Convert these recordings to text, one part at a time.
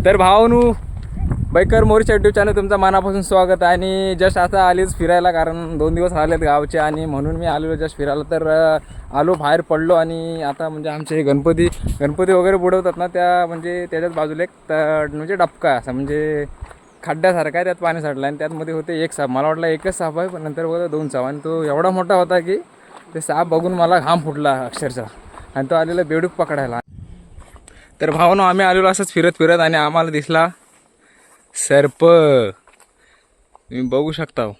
तर भावानू बाईकर मोर्चा YouTube channel तुमचं मनापासून स्वागत आहे. आणि जस्ट आता आलीच फिरायला, कारण 2 दिवस राहिलेत गावचे आणि म्हणून मी आलेलो जस्ट फिरायला. तर आलो बाहेर पडलो आणि आता म्हणजे आमचे गणपती वगैरे बुडवतात ना, त्या म्हणजे त्याच्याच बाजूला एक म्हणजे डबका आहे, असं म्हणजे खड्ड्यासारखा आहे, त्यात पाणी साठलं आणि त्यातमध्ये होते एक साप. मला वाटलं एकच साप आहे, पण नंतर बघा 2 साप आणि तो एवढा मोठा होता की ते साप बघून मला घाम फुटला अक्षरशः. आणि तो आलेला बेडूक पकडायला. तर भावानो आम्ही आलेलो असंच फिरत आणि आम्हाला दिसला सर्प. तुम्ही बघू शकता.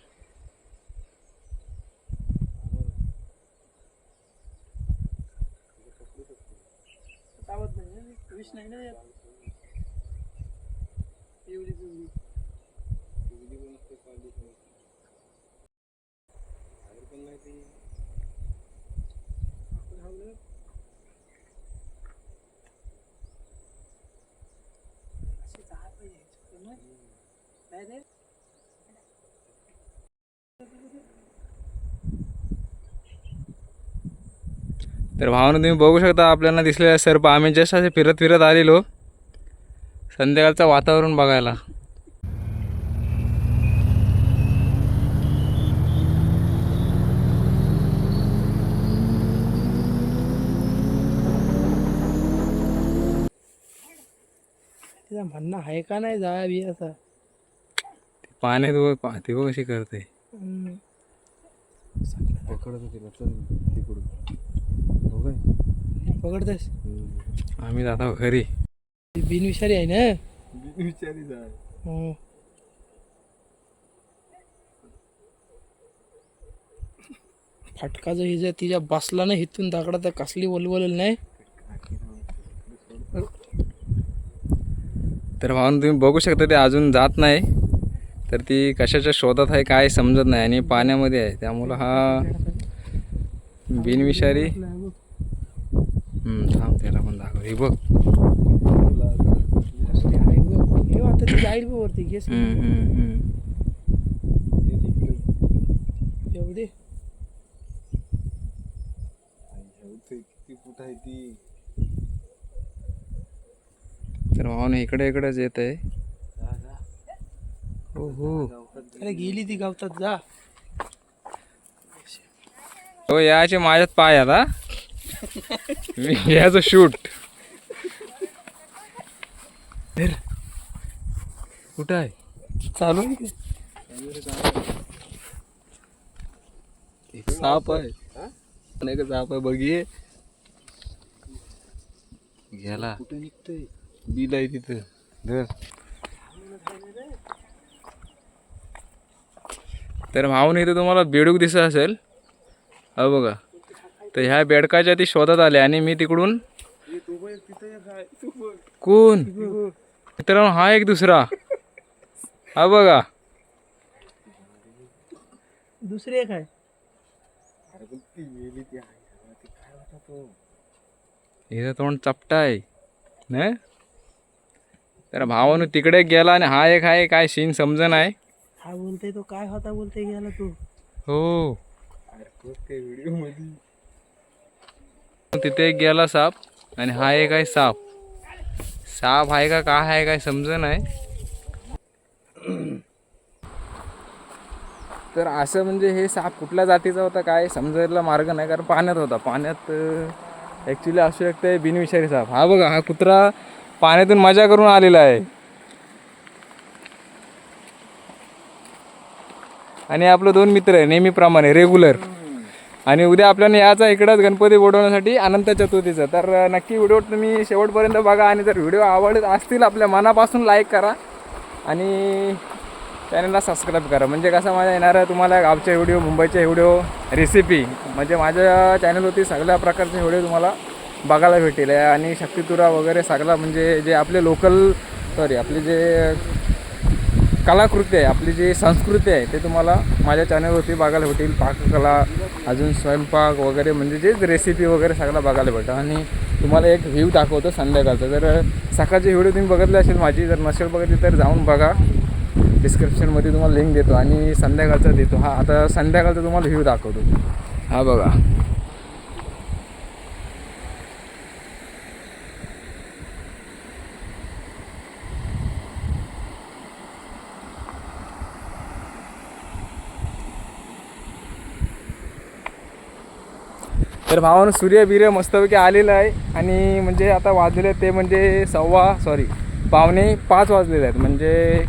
तर भावानं तुम्ही बघू शकता आपल्याला दिसलेला सर्प. आम्ही जस्ट असे फिरत आलेलो संध्याकाळचं वातावरण बघायला. तिचा म्हणणं आहे का नाही जावी आता पाण्यात पाहते बघ कशी करते. पकडतेस. आम्ही जातो घरी. बिनविषारी आहे ना. बिनविषारी फटका जर हिजा तिच्या बसला ना हिथून दाकडा तर कसली वलवल नाही. तर भावून तुम्ही बघू शकता ते अजून जात नाही. तर ती कशाच्या शोधात आहे काय समजत नाही आणि पाण्यामध्ये आहे, त्यामुळं हा बिनविषारी. थांब त्याला पण दाखव. हे बघ आता ती जाईल बी वरती घेस एवढी. तर भावने इकडेच येत आहे. हो हो अरे गेली ती गावतात जा. हो याचे माझ्यात पाय आता. मी घ्यायचं शूट. कुठं आहे चालू आहे की? साप आहे. नाही का साप आहे बघिये. गेला कुठे निघतोय. बिल आहे तिथं. धर. तर भाऊन इथं तुम्हाला बेडूक दिसत असेल. हा बघा. तर ह्या बेडकाच्या ती शोधात आले आणि मी तिकडून. कोण मित्रांनो हा एक दुसरा. हा बघा दुसरी एक आहे. हिचं तोंड चपटा आहे ना. तर भावानं तिकडे गेला आणि हा एक आहे, काय सीन समज नाही. हा बोलते तो काय होता बोलते गेला तू. हो तिथे एक गेला साप आणि हा एक आहे साप. साप आहे का काय आहे काय समज नाही. तर असं म्हणजे हे साप कुठल्या जातीचा होता काय समजायला मार्ग नाही, कारण पाण्यात होता. पाण्यात ॲक्च्युली असू शकते बिनविषारी साप. हा बघा हा कुत्रा पाण्यातून मजा करून आलेला आहे. आणि आपलं 2 मित्र आहे नेहमीप्रमाणे रेग्युलर. आणि उद्या आपल्याला याचा इकडंच गणपती बुडवण्यासाठी अनंत चतुर्थीचं. तर नक्की व्हिडिओ तुम्ही शेवटपर्यंत बघा आणि जर व्हिडिओ आवडत असतील आपल्या मनापासून लाईक करा आणि चॅनलला सबस्क्राईब करा. म्हणजे कसं माझ्या येणारं तुम्हाला गावचे व्हिडिओ, मुंबईचे व्हिडिओ, रेसिपी, म्हणजे माझ्या चॅनलवरती सगळ्या प्रकारचे व्हिडिओ तुम्हाला बघायला भेटेल. आणि शक्तितुरा वगैरे सगळा म्हणजे जे आपले लोकल आपले जे कलाकृती आहे, आपली जी संस्कृती आहे ते तुम्हाला माझ्या चॅनलवरती बघायला भेटेल. पाककला, अजून स्वयंपाक वगैरे म्हणजे जे रेसिपी वगैरे सगळं बघायला भेटेल. आणि तुम्हाला एक व्ह्यू दाखवतो संध्याकाळचा. जर सकाळची व्हिडिओ तुम्ही बघितली असेल माझी, जर नसेल बघितली तर जाऊन बघा. डिस्क्रिप्शनमध्ये तुम्हाला लिंक देतो आणि संध्याकाळचा देतो. हा आता संध्याकाळचा तुम्हाला व्ह्यू दाखवतो. हा बघा तर भावानं सूर्य बिर्य मस्तपैकी आलेलं आहे आणि म्हणजे आता वाजलेले ते म्हणजे 4:15 वाजलेले आहेत म्हणजे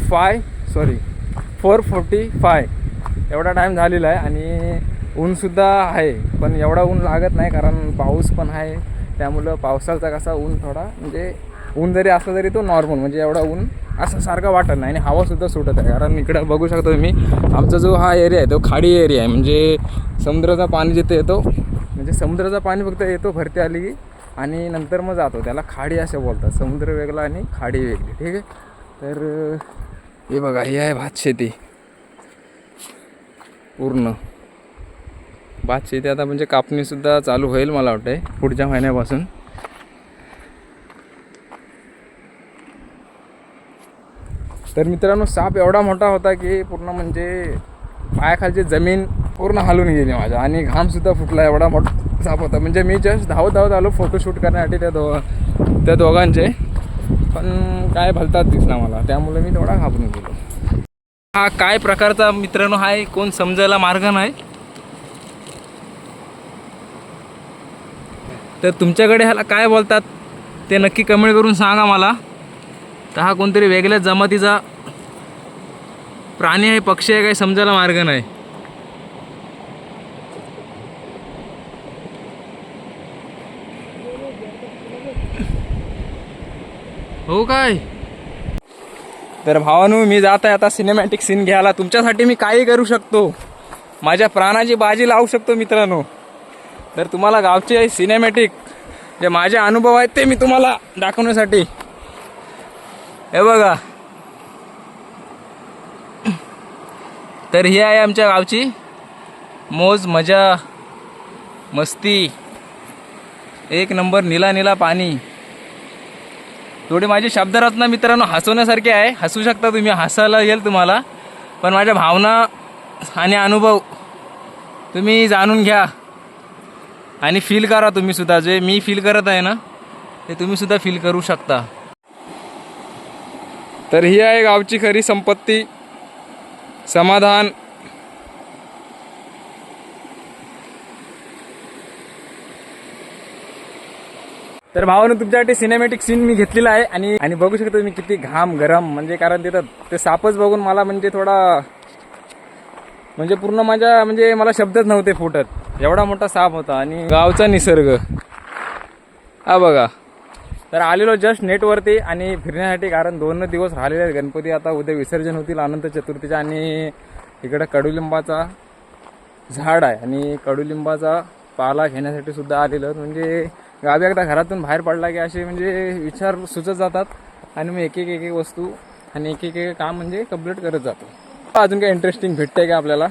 4:45 एवढा टाईम झालेला आहे आणि ऊनसुद्धा आहे पण एवढा ऊन लागत नाही कारण पाऊस पण आहे त्यामुळं पावसाचा कसा ऊन थोडा म्हणजे ऊन जरी असला तरी तो नॉर्मल म्हणजे एवढा ऊन असं सारखं वाटत नाही आणि हवासुद्धा सुटत आहे कारण इकडं बघू शकता तुम्ही आमचा जो हा एरिया आहे तो खाडी एरिया आहे म्हणजे समुद्राचा पाणी जिथे येतो म्हणजे समुद्राचा पाणी फक्त येतो भरती आली की आणि नंतर मग जातो त्याला खाडी असं बोलतात समुद्र वेगळा आणि खाडी वेगळी ठीक आहे. तर हे बघा ही आहे भातशेती पूर्ण भातशेती आता म्हणजे कापणीसुद्धा चालू होईल मला वाटतं पुढच्या महिन्यापासून. तर मित्रांनो साप एवढा मोठा होता की पूर्ण म्हणजे पायाखालची जमीन पूर्ण हलून गेली माझ्या आणि घामसुद्धा फुटला एवढा मोठा साप होता म्हणजे मी जस्ट धावत आलो फोटोशूट करण्यासाठी त्या दोघांचे पण काय भलताच दिसला मला त्यामुळे मी थोडा घाबरून गेलो. हा काय प्रकारचा मित्रांनो आहे कोण समजायला मार्ग नाही. तर तुमच्याकडे ह्याला काय बोलतात ते नक्की कमेंट करून सांगा मला. तर हा कोणतरी वेगळ्याच जमातीचा प्राणी आहे पक्षी आहे काही समजायला मार्ग नाही. हो काय. तर भावानू मी जात आहे आता सिनेमॅटिक सीन घ्यायला तुमच्यासाठी मी काही करू शकतो माझ्या प्राणाची बाजी लावू शकतो मित्रांनो. तर तुम्हाला गावचे सिनेमॅटिक जे माझे अनुभव आहेत ते मी तुम्हाला दाखवण्यासाठी हे बघा. तर ही आहे आमच्या गावची मौज मजा मस्ती एक नंबर नीला नीला पाणी. थोडी माझी शब्दरत्न मित्रांनो हसवण्यासारखी आहे हसू शकता तुम्ही हसायला येईल तुम्हाला पण माझ्या भावना आणि अनुभव तुम्ही जाणून घ्या आणि फील करा तुम्ही सुद्धा जे मी फील करत आहे ना ते तुम्ही सुद्धा फील करू शकता. तर ही आहे गावची खरी संपत्ती समाधान. तर भावानं तुमच्यासाठी सिनेमॅटिक सीन मी घेतलेला आहे आणि बघू शकतो तुम्ही किती घाम गरम म्हणजे कारण तिथं ते सापच बघून मला म्हणजे थोडा म्हणजे पूर्ण माझ्या म्हणजे मला शब्दच नव्हते फुटत एवढा मोठा साप होता आणि गावचा निसर्ग हा बघा. तर आलेलो जस्ट नेटवरती आणि फिरण्यासाठी कारण 2 दिवस राहिलेले आहेत गणपती आता उद्या विसर्जन होतील अनंत चतुर्थीच्या आणि इकडं कडुलिंबाचा झाड आहे आणि कडुलिंबाचा पाला घेण्यासाठी सुद्धा आलेलं म्हणजे गावी एकदा घरातून बाहेर पडला की असे म्हणजे विचार सुचत जातात आणि मग एक एक वस्तू आणि एक एक काम म्हणजे कंप्लीट करत जातो. अजून काय इंटरेस्टिंग भेटतंय का आपल्याला.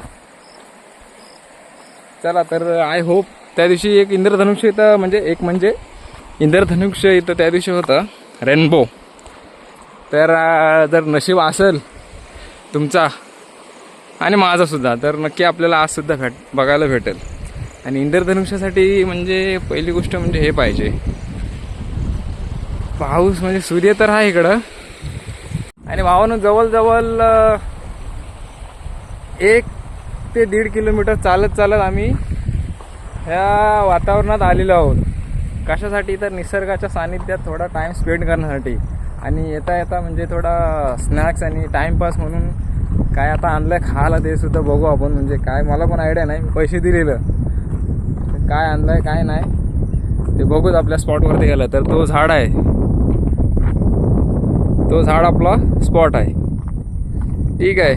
चला तर आय होप त्या दिवशी एक इंद्रधनुष्य इथं म्हणजे इंद्रधनुष्य इथं त्या दिवशी होतं रेनबो. तर जर नशीब असेल तुमचा आणि माझासुद्धा तर नक्की आपल्याला आजसुद्धा बघायला भेटेल. आणि इंद्रधनुष्यासाठी म्हणजे पहिली गोष्ट म्हणजे हे पाहिजे पाऊस म्हणजे सूर्य तर आहे इकडं आणि भावानं जवळजवळ 1 ते 1.5 किलोमीटर चालत आम्ही ह्या वातावरणात आलेलो आहोत. कशासाठी तर निसर्गाच्या सानिध्यात थोडा टाईम स्पेंड करण्यासाठी आणि येता म्हणजे थोडा स्नॅक्स आणि टाईमपास म्हणून काय आता आणलं खायला ते सुद्धा बघू आपण म्हणजे काय मला पण आयडिया नाही पैसे दिलेलं काय आणलंय काय नाही ते बघूच आपल्या स्पॉटवरती गेलं. तर तो झाड आहे तो झाड आपला स्पॉट आहे ठीक आहे.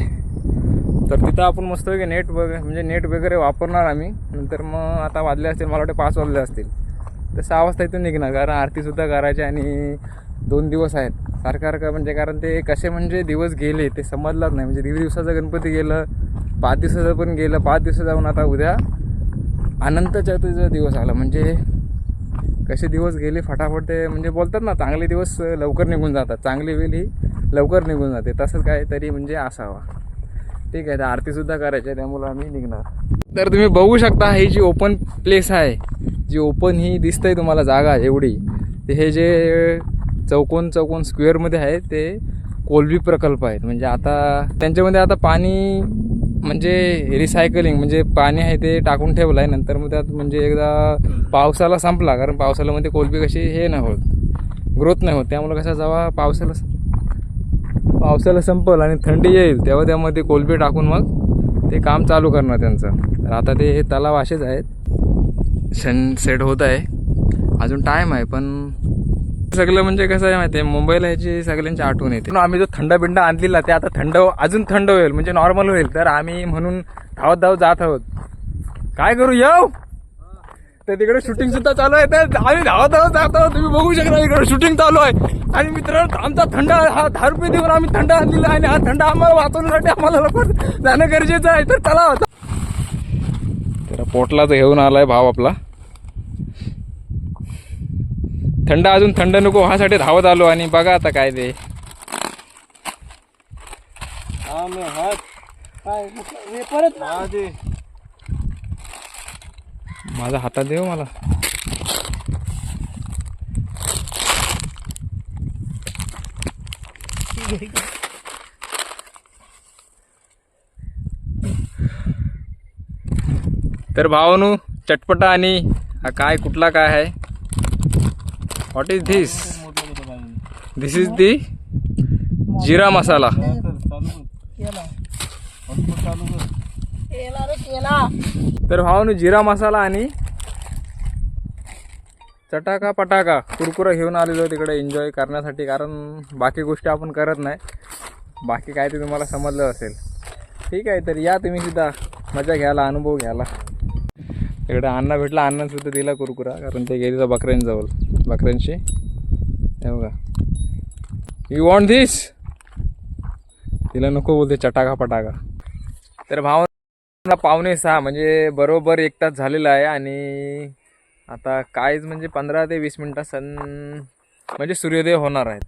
तर तिथं आपण मस्तपैकी नेट वगैरे वापरणार आम्ही. नंतर मग आता वाजले असतील मला वाटते 5 वाजले असतील तर 6 वाजता इथून निघणार कारण आरतीसुद्धा करायची आणि 2 दिवस आहेत सारखं म्हणजे कारण ते कसे म्हणजे दिवस गेले ते समजलंच नाही म्हणजे 1.5 दिवसाचा गणपती गेलं 5 दिवसाचं पण गेलं 5 दिवस जाऊन आता उद्या अनंत चतुर्थीचा दिवस आला म्हणजे कसे दिवस गेले फटाफट ते म्हणजे बोलतात ना चांगले दिवस लवकर निघून जातात चांगली वेळ ही लवकर निघून जाते तसंच काहीतरी म्हणजे असावा ठीक आहे. तर आरतीसुद्धा करायची आहे त्यामुळं आम्ही निघणार. तर तुम्ही बघू शकता ही जी ओपन प्लेस आहे जी ओपन ही दिसतंय तुम्हाला जागा एवढी ते हे जे चौकोन स्क्वेअरमध्ये आहे ते कोलबी प्रकल्प आहेत म्हणजे आता त्यांच्यामध्ये आता पाणी म्हणजे रिसायकलिंग म्हणजे पाणी आहे ते टाकून ठेवलं आहे. नंतर मग त्यात म्हणजे एकदा पावसाला संपला, कारण पावसाळ्यामध्ये कोलंबी कशी हे नाही होत, ग्रोथ नाही होत. त्यामुळे कसं जेव्हा पावसाला संपल आणि थंडी येईल तेव्हा त्यामध्ये कोलंबी टाकून मग ते काम चालू करणार त्यांचं. तर आता ते तलाव असेच आहेत. सनसेट होत आहे, अजून टाईम आहे. पण सगळं म्हणजे कसं आहे माहिती आहे, मुंबईला ह्याची सगळ्यांची आठवण येते. म्हणून आम्ही जो थंड बिंड आणलेला ते आता अजून थंड होईल, म्हणजे नॉर्मल होईल. तर आम्ही म्हणून धावत जात आहोत. काय करू येऊ, तर तिकडे शूटिंग सुद्धा चालू आहे. तर आम्ही धावत जात आहोत. तुम्ही बघू शकता इकडे शूटिंग चालू आहे. आणि मित्रांनो आमचा थंड हा 10 रुपये देऊन आम्ही थंड आणलेला आहे, आणि हा थंड आम्हाला वाचवण्यासाठी आम्हाला लवकर जाणं गरजेचं आहे. तर चला तर पोटलाच घेऊन आलाय भाव आपला. थंड अजून थंड नको ह्यासाठी धावत आलो. आणि बघा आता काय ते माझा हातात देऊ मला. तर भावानू चटपटा आणि हा काय कुठला काय आहे, what is this? This is the jeera masala. तर भावानू जिरा मसाला आणि चटाका पटाका कुरकुरा घेऊन आलेलो तिकडे एन्जॉय करण्यासाठी, कारण बाकी गोष्टी आपण करत नाही. बाकी काय ते तुम्हाला समजलं असेल. ठीक आहे, तर या तुम्ही सुद्धा मजा घ्यायला, अनुभव घ्यायला. तिकडे अण्णा भेटला, अण्णा सुद्धा दिला कुरकुरा, कारण ते गेली तर बकऱ्यांशी. हे बघा, यू वॉन्ट धिस? तिला नको बोलते चटाका पटाका. तर भावना 5:45 म्हणजे बरोबर 1 तास झालेला आहे. आणि आता काहीच म्हणजे 15 ते 20 मिनटात म्हणजे सूर्योदय होणार आहेत.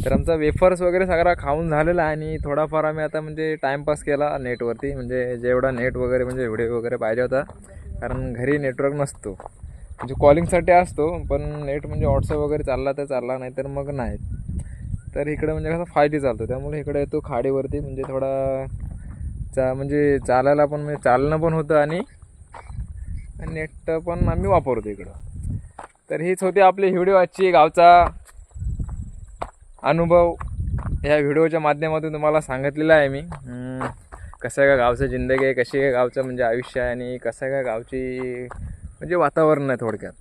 तर आमचा वेफर्स वगैरे सगळा खाऊन झालेला आहे. आणि थोडाफार आम्ही आता म्हणजे टाईमपास केला नेटवरती, म्हणजे जेवढा नेट वगैरे म्हणजे व्हिडिओ वगैरे पाहिजे होता, कारण घरी नेटवर्क नसतो. म्हणजे कॉलिंगसाठी असतो, पण नेट म्हणजे व्हॉट्सअप वगैरे चालला तर चालला, नाही तर मग नाही. तर इकडे म्हणजे कसं 5G चालतो, त्यामुळे इकडे येतो खाडीवरती. म्हणजे थोडा म्हणजे चालायला पण म्हणजे चालणं पण होतं, आणि नेट पण आम्ही वापरतो इकडं. तर हीच होती आपली व्हिडिओ आजची गावचा अनुभव. ह्या व्हिडिओच्या माध्यमातून तुम्हाला सांगितलेलं आहे मी कसं काय गावचं जिंदगी आहे, कशी काय गावचं म्हणजे आयुष्य आहे, आणि कसं काय गावची म्हणजे वातावरण आहे थोडक्यात.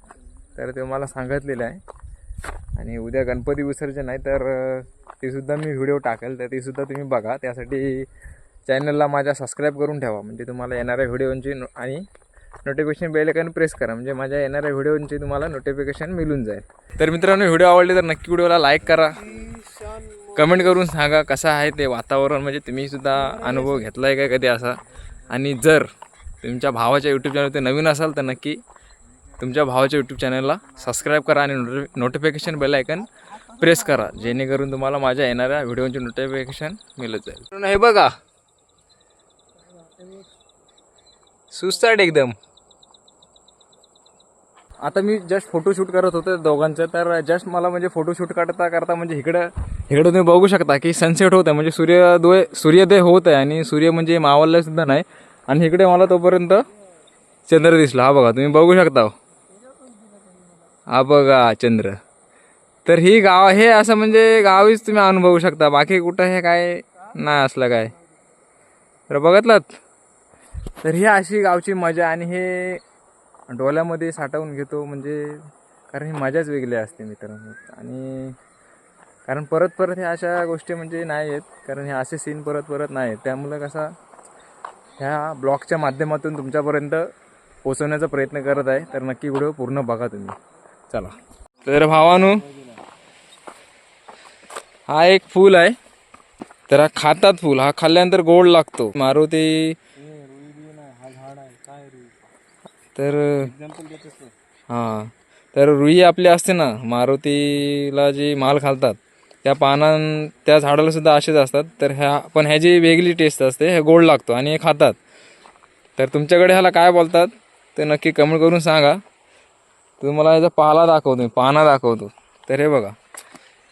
तर ते मला सांगितलेलं आहे. आणि उद्या गणपती विसर्जन आहे, तर तीसुद्धा मी व्हिडिओ टाकेल, तर तीसुद्धा तुम्ही बघा. त्यासाठी चॅनलला माझ्या सबस्क्राईब करून ठेवा, म्हणजे तुम्हाला येणाऱ्या व्हिडिओंची आणि नोटिफिकेशन बेल आयकॉन प्रेस करा, म्हणजे माझ्या येणाऱ्या व्हिडिओंची तुम्हाला नोटिफिकेशन मिळून जाईल. तर मित्रांनो, व्हिडिओ आवडले तर नक्की व्हिडिओला लाईक करा, कमेंट करून सांगा कसं आहे ते वातावरण, म्हणजे तुम्हीसुद्धा अनुभव घेतला आहे का कधी असा. आणि जर तुमच्या भावाच्या यूट्यूब चॅनल ते नवीन असाल तर नक्की तुमच्या भावाच्या यूट्यूब चॅनलला सबस्क्राईब करा आणि नोटिफिकेशन बेल आयकॉन प्रेस करा, जेणेकरून तुम्हाला माझ्या येणाऱ्या व्हिडिओची नोटिफिकेशन मिळत जाईल. हे बघा, सुसाईड एकदम. आता मी जस्ट फोटोशूट करत होतो दोघांचं. तर जस्ट मला म्हणजे फोटोशूट करता म्हणजे इकडं तुम्ही बघू शकता की सनसेट होत आहे, म्हणजे सूर्योदय होत आहे. आणि सूर्य म्हणजे मावळला सुद्धा नाही. आणि इकडे मला तोपर्यंत चंद्र दिसला. हा बघा, तुम्ही बघू शकता, हा बघा चंद्र. तर ही गाव हे असं म्हणजे गावीच तुम्ही अनुभवू शकता, बाकी कुठं हे काय नाही असलं काय. तर बघितलात, तर ही अशी गावची मजा. आणि हे डोळ्यामध्ये साठवून घेतो, म्हणजे कारण ही मजाच वेगळी असते मित्रांनो. आणि कारण परत हे अशा गोष्टी म्हणजे नाही आहेत, कारण हे असे सीन परत नाही आहेत. त्यामुळे कसा ह्या ब्लॉगच्या माध्यमातून तुमच्यापर्यंत पोचवण्याचा प्रयत्न करत आहे. तर नक्की व्हिडिओ पूर्ण बघा तुम्ही. चला, तर भावानो, हा एक फूल आहे. तर हा खातात फूल, हा खाल्ल्यानंतर गोड लागतो. मारुती तर हां, तर रुई आपली असते ना, मारुतीला जी माल घालतात त्या झाडाला सुद्धा असेच असतात. तर ह्याची वेगळी टेस्ट असते, हे गोड लागतो आणि हे खातात. तर तुमच्याकडे ह्याला काय बोलतात ते नक्की कमेंट करून सांगा. तुम्हाला याचा पाना दाखवतो. तर हे बघा,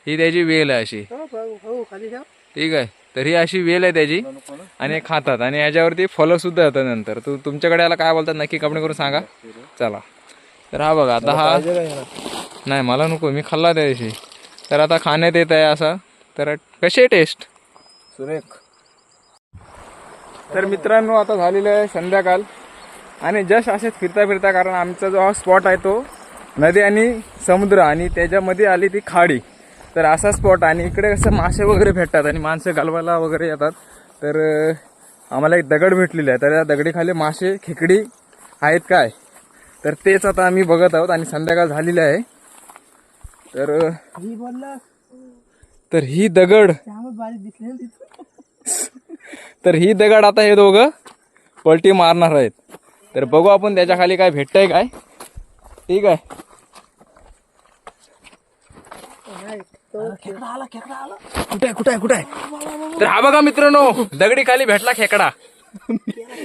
ही त्याची वेल आहे अशी, ठीक आहे. तर ही अशी वेल आहे त्याची आणि हे खातात आणि ह्याच्यावरती फळं सुद्धा येतात नंतर. तुमच्याकडे याला काय बोलतात नक्की कमेंट करून सांगा. चला तर हा बघा आता हा नाही मला नको, मी खाल्ला त्या दिवशी. तर आता खाण्यात येत आहे असा. तर कशी आहे टेस्ट? सुरेख. तर मित्रांनो आता झालेलं आहे संध्याकाळ आणि जस्ट असेच फिरता फिरता, कारण आमचा जो हा स्पॉट आहे तो नदी आणि समुद्र आणि त्याच्यामध्ये आली ती खाडी. तर असा स्पॉट आणि इकडे कसं मासे वगैरे भेटतात आणि माणसं घालवायला वगैरे येतात. तर आम्हाला एक दगड भेटलेली आहे. तर या दगडीखाली मासे खेकडी आहेत काय, तर तेच आता आम्ही बघत आहोत आणि संध्याकाळ झालेली आहे. तर ही दगड तर ही दगड आता हे दोघं पलटी मारणार आहेत. तर बघू आपण त्याच्या खाली काय भेटतंय काय. ठीक आहे. कुठे तर हा बघा मित्रांनो, दगडी खाली भेटला खेकडा.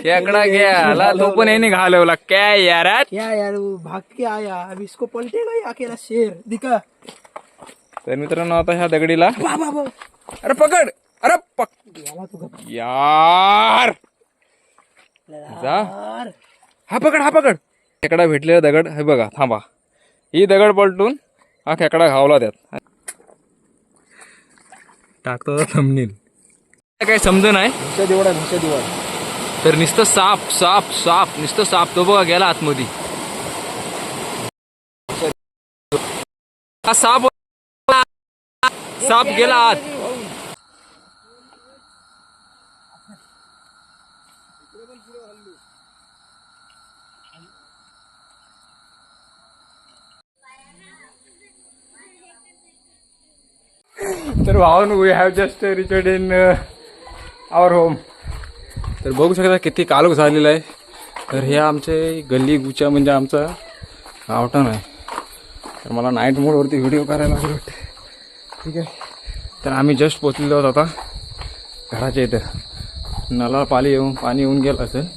खेकडा घ्या तो पण याने घालवला. काय यार क्या यार वो भाग के आया, अब इसको पलटेगा ये अकेला शेर दिखा. तर मित्रांनो आता ह्या दगडीला अरे पकड, अरे यार जा, हा पकड. खेकडा भेटलेला दगड हे बघा. थांबा, ही दगड पलटून हा खेकडा घावला त्यात. टाकतो थंबनेल. काय समज नाही. तर नुसतं साप नुसतं साप. तो बघा गेला आतमध्ये. हा साप गेला आत. तर भावन we have just reached in our home. तर बघू शकता किती कालोख झालेला आहे. तर हे आमचे गल्ली गुचा म्हणजे आमचा गावठाण आहे. तर मला नाईट मोडवरती व्हिडिओ करायला लागले होते. ठीक आहे. तर आम्ही जस्ट पोचलेलो आहोत आता घराच्या इथं. नळाला पाणी येऊन गेलं असेल.